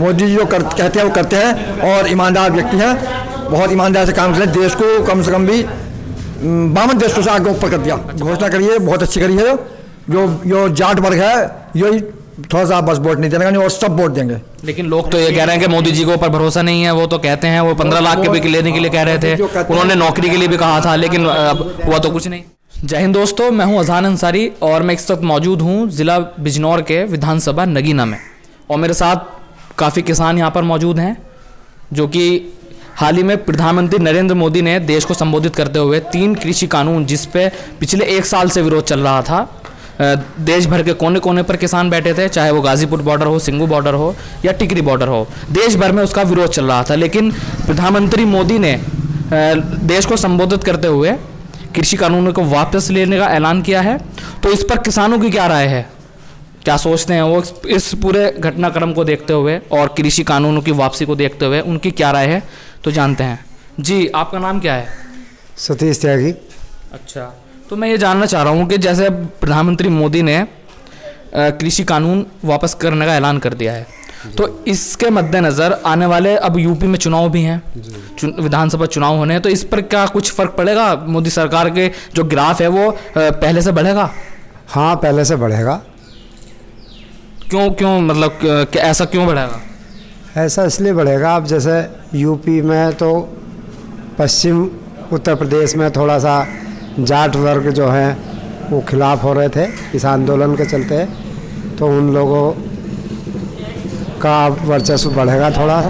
मोदी जी जो कहते हैं वो करते हैं और ईमानदार व्यक्ति हैं, बहुत ईमानदार से काम करें। देश को कम से कम भी 52 देशों से आगे ऊपर कर दिया। घोषणा करिए, बहुत अच्छी करी है। जो जाट वर्ग है यही थोड़ा सा बस वोट नहीं देने का, नहीं और सब वोट देंगे। लेकिन लोग तो ये कह रहे हैं कि मोदी जी के ऊपर भरोसा नहीं है। वो तो कहते हैं वो 15 लाख के भी लेने के लिए कह रहे थे, उन्होंने नौकरी के लिए भी कहा था, लेकिन अब हुआ तो कुछ नहीं। जय हिंद दोस्तों, मैं हूं अजहान अंसारी और मैं इस वक्त मौजूद हूं ज़िला बिजनौर के विधानसभा नगीना में, और मेरे साथ काफ़ी किसान यहां पर मौजूद हैं जो कि हाल ही में प्रधानमंत्री नरेंद्र मोदी ने देश को संबोधित करते हुए 3 कृषि कानून, जिस पे पिछले 1 साल से विरोध चल रहा था, देश भर के कोने कोने पर किसान बैठे थे, चाहे वो गाजीपुर बॉर्डर हो, सिंगू बॉर्डर हो या टिकरी बॉर्डर हो, देश भर में उसका विरोध चल रहा था। लेकिन प्रधानमंत्री मोदी ने देश को संबोधित करते हुए कृषि कानूनों को वापस लेने का ऐलान किया है। तो इस पर किसानों की क्या राय है, क्या सोचते हैं वो इस पूरे घटनाक्रम को देखते हुए और कृषि कानूनों की वापसी को देखते हुए उनकी क्या राय है, तो जानते हैं। जी, आपका नाम क्या है? सतीश त्यागी। अच्छा, तो मैं ये जानना चाह रहा हूँ कि जैसे प्रधानमंत्री मोदी ने कृषि कानून वापस करने का ऐलान कर दिया है, तो इसके मद्देनज़र आने वाले अब यूपी में चुनाव भी हैं, विधानसभा चुनाव होने हैं, तो इस पर क्या कुछ फ़र्क पड़ेगा? मोदी सरकार के जो ग्राफ है वो पहले से बढ़ेगा? हाँ, पहले से बढ़ेगा। क्यों मतलब ऐसा क्यों बढ़ेगा? ऐसा इसलिए बढ़ेगा, अब जैसे यूपी में तो पश्चिम उत्तर प्रदेश में थोड़ा सा जाट वर्ग जो है वो खिलाफ हो रहे थे इस आंदोलन के चलते, तो उन लोगों का वर्चस्व बढ़ेगा थोड़ा सा।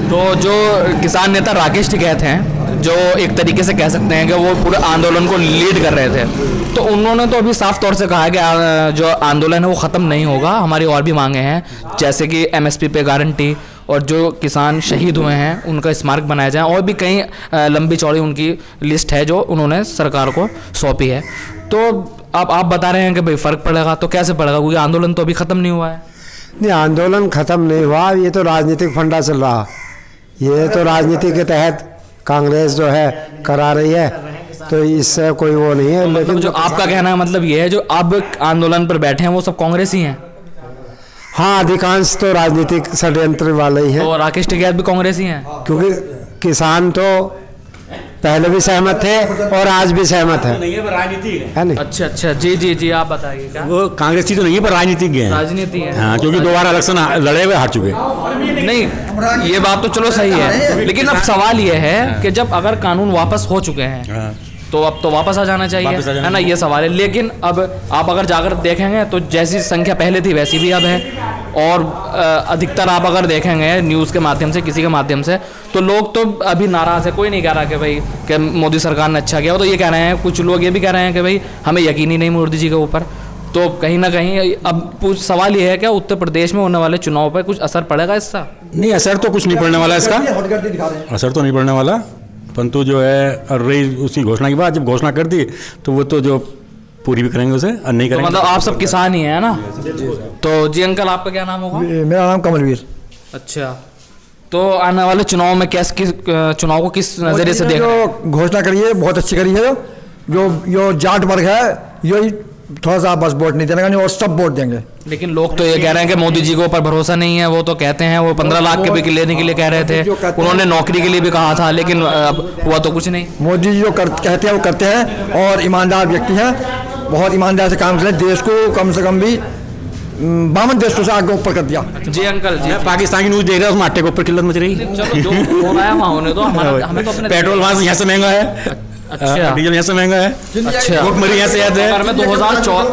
तो जो किसान नेता राकेश टिकैत हैं, जो एक तरीके से कह सकते हैं कि वो पूरे आंदोलन को लीड कर रहे थे, तो उन्होंने तो अभी साफ तौर से कहा है कि जो आंदोलन है वो ख़त्म नहीं होगा, हमारी और भी मांगे हैं, जैसे कि एमएसपी पे गारंटी और जो किसान शहीद हुए हैं उनका स्मारक बनाया जाए, और भी कई लंबी चौड़ी उनकी लिस्ट है जो उन्होंने सरकार को सौंपी है। तो अब आप बता रहे हैं कि भाई फ़र्क पड़ेगा, तो कैसे पड़ेगा, क्योंकि आंदोलन तो अभी ख़त्म नहीं हुआ है। नहीं, आंदोलन ख़त्म नहीं हुआ, ये तो राजनीतिक फंडा चल रहा, ये तो राजनीति के तहत कांग्रेस जो है करा रही है, तो इससे कोई वो नहीं है। तो लेकिन जो आपका कहना है मतलब ये है जो अब आंदोलन पर बैठे हैं वो सब कांग्रेस ही हैं? हाँ, अधिकांश तो राजनीतिक षड्यंत्र वाले ही हैं। और राकेश टिकैत भी कांग्रेस ही हैं? क्योंकि किसान तो पहले भी सहमत थे और आज भी सहमत है। नहीं है, राजनीति है नहीं? अच्छा, जी, आप बताइए क्या? वो कांग्रेसी तो नहीं है, पर राजनीतिज्ञ है। राजनीति है, हाँ, क्योंकि 2 बार इलेक्शन लड़े हुए हार चुके। नहीं, ये बात तो चलो सही है, लेकिन अब सवाल ये है कि जब अगर कानून वापस हो चुके हैं तो अब तो वापस आ जाना चाहिए, है ना, ये सवाल है। लेकिन अब आप अगर जाकर देखेंगे तो जैसी संख्या पहले थी वैसी भी अब है, और अधिकतर आप अगर देखेंगे न्यूज़ के माध्यम से, किसी के माध्यम से, तो लोग तो अभी नाराज़ है। कोई नहीं कह रहा कि भाई कि मोदी सरकार ने अच्छा किया, वो तो ये कह रहे हैं, कुछ लोग ये भी कह रहे हैं कि भाई हमें यकीन ही नहीं मोदी जी के ऊपर। तो कहीं ना कहीं अब सवाल ये है कि उत्तर प्रदेश में होने वाले चुनाव पर कुछ असर पड़ेगा इसका? नहीं, असर तो कुछ नहीं पड़ने वाला इसका, असर तो नहीं पड़ने वाला, परंतु जो है और रही उसकी घोषणा के बाद, जब घोषणा कर दी तो वो तो जो पूरी भी करेंगे उसे, और नहीं करेंगे। तो मतलब आप सब किसान ही हैं ना? तो जी अंकल, आपका क्या नाम होगा? मेरा नाम कमलवीर। अच्छा, तो आने वाले चुनाव में चुनाव को किस नज़रिए से देख रहे हैं? जो घोषणा करी है बहुत अच्छी करी है। जो जाट वर्ग है यही थोड़ा सा बस वोट नहीं देने का, नहीं और सब वोट देंगे। लेकिन लोग तो ये कह रहे हैं कि मोदी जी के ऊपर भरोसा नहीं है। वो तो कहते हैं वो 15 लाख के भी लेने के लिए कह रहे थे, उन्होंने नौकरी के लिए भी कहा था, लेकिन अब हुआ तो कुछ नहीं। मोदी जी जो कहते हैं वो करते हैं और ईमानदार व्यक्ति हैं, बहुत ईमानदार से काम करें। देश को कम से कम भी 52 देशों से आगे ऊपर कर दिया। जी अंकल, जी पाकिस्तान की न्यूज़ देख रहा है, उसमें आटे के ऊपर किल्लत मच रही है। चलो, जो हो रहा है वहाँ होने दो, हमें तो अपने पेट्रोल वहाँ से यहाँ से महंगा है। अच्छा, डीजल यहाँ से महंगा है। अच्छा, भुखमरी यहाँ से ज़्यादा है।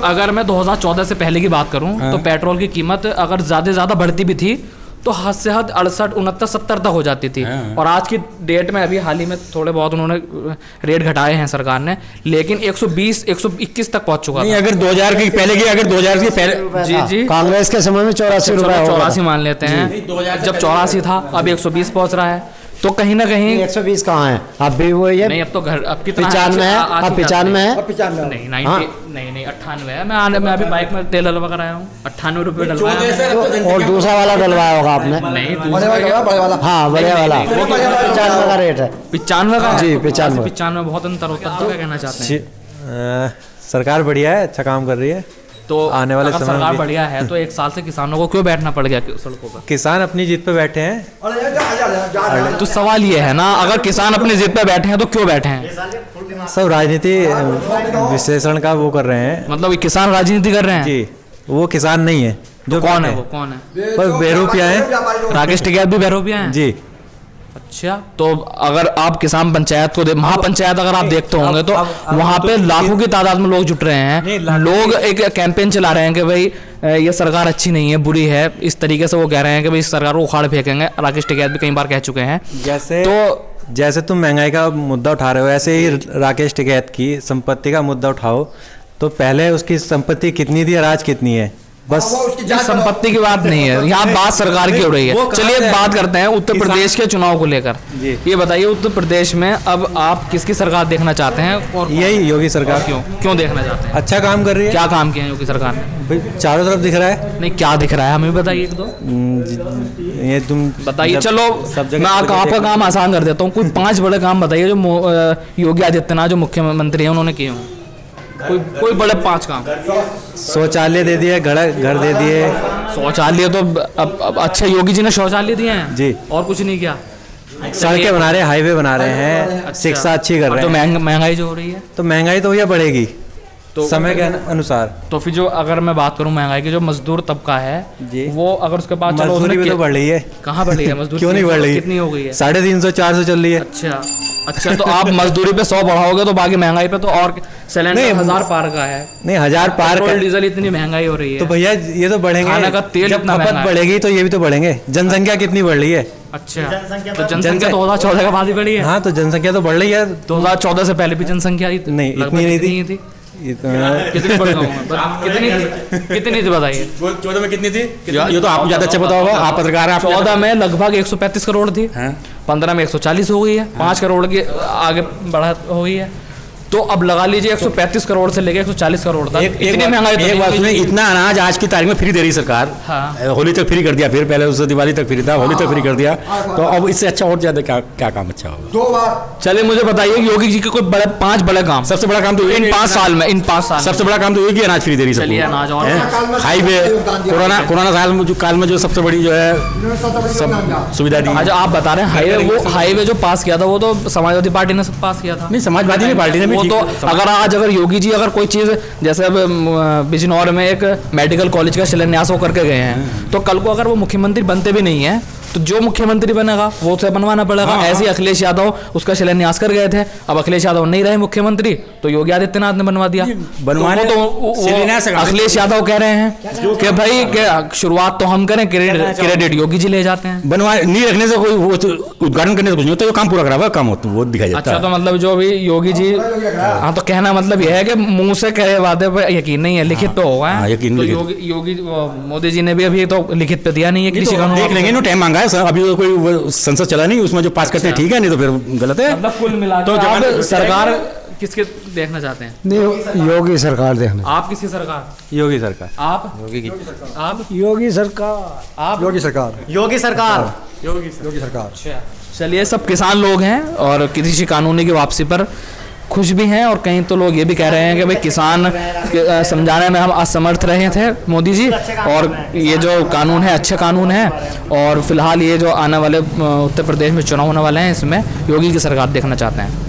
अगर मैं 2014 से पहले की बात करूं तो पेट्रोल की कीमत अगर ज़्यादा बढ़ती भी थी तो हद से हद 68, 69, 70 तक हो जाती थी। और आज की डेट में अभी हाल ही में थोड़े बहुत उन्होंने रेट घटाए हैं सरकार ने, लेकिन 120, 121 तक पहुंच चुका नहीं, अगर 2000 की पहले की, अगर 2000 की पहले, जी कांग्रेस के समय में 84 रुपये, 84 मान लेते हैं, जब 84 था, अब 120 पहुंच रहा है। तो कहीं ना कहीं 120 कहाँ है, अब भी वो है। नहीं, अब तो घर अब कितना 95 है, अब 95 है, नहीं 98 है। मैं अभी बाइक में तेल डलवा कर आया हूँ, 98 रुपये डलवाया। और दूसरा वाला डलवाया होगा आपने? नहीं, बड़े वाला, हाँ बड़े वाला, 95 का रेट है। 95 का? जी, 95। 95 बहुत अंतर होता है। क्या कहना चाहते हैं? सरकार बढ़िया है, अच्छा काम कर रही है। तो आने वाले अगर समय सरकार में बढ़िया है तो एक साल से किसानों को क्यों बैठना पड़ गया सड़कों पर? किसान अपनी जीत पे बैठे हैं। तो सवाल ये है ना, अगर किसान अपनी जिद पे बैठे हैं तो क्यों बैठे हैं? सब राजनीति विश्लेषण का वो कर रहे हैं। मतलब ये किसान राजनीति कर रहे हैं? जी, वो किसान नहीं है जो कौन है बैठे वो? कौन है? हैं। पर बहरूपिया है। राकेश टिकैत भी बहरोपिया हैं? जी, अच्छा, तो अगर आप किसान पंचायत को महापंचायत अगर आप देखते होंगे तो वहाँ पे लाखों की तादाद में लोग जुट रहे हैं। लोग एक कैंपेन चला रहे हैं कि भाई ये सरकार अच्छी नहीं है, बुरी है, इस तरीके से वो कह रहे हैं कि भाई इस सरकार को उखाड़ फेंकेंगे। राकेश टिकैत भी कई बार कह चुके हैं। जैसे तुम महंगाई का मुद्दा उठा रहे हो, ऐसे ही राकेश टिकैत की संपत्ति का मुद्दा उठाओ तो पहले उसकी संपत्ति कितनी थी और आज कितनी है। बस संपत्ति की बात नहीं है, यहाँ बात सरकार की हो रही है। चलिए बात करते हैं उत्तर प्रदेश के चुनाव को लेकर। ये बताइए, उत्तर प्रदेश में अब आप किसकी सरकार देखना चाहते हैं? और यही योगी सरकार। क्यों देखना चाहते हैं? अच्छा काम कर रही है। क्या काम किया है योगी सरकार ने? भाई चारों तरफ दिख रहा है। नहीं, क्या दिख रहा है हमें बताइए एक दो। ये तुम बताइए। चलो मैं आपका काम आसान कर देता हूँ। कोई 5 बड़े काम बताइए जो योगी आदित्यनाथ जो मुख्यमंत्री हैं उन्होंने किए हों। कोई बड़े 5 काम। शौचालय दे दिए, घर दे दिए। शौचालय तो अब अच्छे योगी जी ने शौचालय दिए हैं जी, और कुछ नहीं किया। सड़कें बना रहे हैं, हाईवे बना रहे हैं। अच्छा। शिक्षा अच्छी कर रहे तो हैं। महंगाई जो हो रही है तो महंगाई तो भैया बढ़ेगी तो समय के अनुसार। तो फिर जो अगर मैं बात करूं महंगाई की, जो मजदूर तबका है जी, वो अगर उसके पास चलो मजदूरी भी तो बढ़ रही है। कहाँ बढ़ रही है मजदूरी? क्यों नहीं बढ़ रही? कितनी हो गई है? 350 400 चल रही है। अच्छा, तो आप मजदूरी पे 100 बढ़ाओगे तो बाकी महंगाई पे तो और सिलेंडर 1000 पार का है। नहीं, 1000 पार का। डीजल इतनी महंगाई हो रही है तो भैया ये तो बढ़ेंगे। खाने का तेल जब इतना खपत महंगा है। बढ़ेगी तो ये भी तो बढ़ेंगे। जनसंख्या कितनी बढ़ रही है? अच्छा, तो जनसंख्या 2014 के बाद ही बढ़ी है। हाँ, तो जनसंख्या तो बढ़ रही है। 2014 से पहले भी जनसंख्या नहीं, इतनी नहीं थी। कितनी बढ़ गई? कितनी थी बताइए। 14 में कितनी थी? ये तो आपको ज्यादा अच्छा पता होगा, आप पत्रकार हैं। 14 में लगभग 135 करोड़ थी। 15 में 140 हो गई है। 5 करोड़ के आगे बढ़ा हो गई है। तो अब लगा लीजिए 135 करोड़ से लेके 140 करोड़ तक इतनी महंगाई। एक बात सुनिए, इतना अनाज आज की तारीख में फ्री दे रही सरकार। हाँ। होली तक फ्री कर दिया, फिर पहले उससे दिवाली तक फ्री था, होली तक फ्री कर दिया। तो अब इससे अच्छा और ज्यादा क्या काम अच्छा होगा? चलिए मुझे बताइए योगी जी के कोई 5 बड़े काम। सबसे बड़ा काम तो इन 5 साल में सबसे बड़ा काम तो ये कि अनाज फ्री दे रही चलिए अनाज और हाईवे कोरोना काल में जो सबसे बड़ी जो है सब सुविधा दी। अच्छा, आप बता रहे हैं हाईवे जो पास किया था वो तो समाजवादी पार्टी ने पास किया था। नहीं, समाजवादी पार्टी ने भी वो तो अगर योगी जी अगर कोई चीज़ जैसे अब बिजनौर में एक मेडिकल कॉलेज का शिलान्यास होकर के गए हैं, तो कल को अगर वो मुख्यमंत्री बनते भी नहीं है तो जो मुख्यमंत्री बनेगा वो उसे बनवाना पड़ेगा। ऐसे ही अखिलेश यादव उसका शिलान्यास कर गए थे। अब अखिलेश यादव नहीं रहे मुख्यमंत्री तो योगी आदित्यनाथ ने बनवा दिया। बनवाने तो अखिलेश यादव कह रहे हैं कि भाई शुरुआत तो हम करें, क्रेडिट योगी जी ले जाते हैं। बनवा नहीं रखने से कोई उद्घाटन करने से कुछ नहीं होता, जो काम पूरा करा हुआ काम होता वो दिखाई देता है। अच्छा, तो मतलब जो भी योगी जी, हाँ, तो कहना मतलब यह है कि मुंह से कहे वादे पे यकीन नहीं है, लिखित पे होगा। तो योगी मोदी जी ने भी अभी तो लिखित पे दिया नहीं है कृषि कानून। देख लेंगे, टाइम मांगा है। अभी तो कोई संसद चला नहीं, उसमें जो पास करते हैं ठीक है, नहीं तो फिर गलत है। मतलब कुल मिला तो आप सरकार किसके देखना चाहते हैं? नहीं, योगी सरकार देखना। आप किसकी सरकार? योगी सरकार। आप योगी की। आप योगी सरकार। आप योगी सरकार। योगी सरकार। योगी सरकार। चलिए, सब किसान लोग हैं और कृषि कानूनी की वापसी पर खुश भी हैं, और कहीं तो लोग ये भी कह रहे हैं कि भाई किसान समझाने में हम असमर्थ रहे थे मोदी जी, और ये जो कानून है अच्छे कानून है, और फिलहाल ये जो आने वाले उत्तर प्रदेश में चुनाव होने वाले हैं इसमें योगी की सरकार देखना चाहते हैं।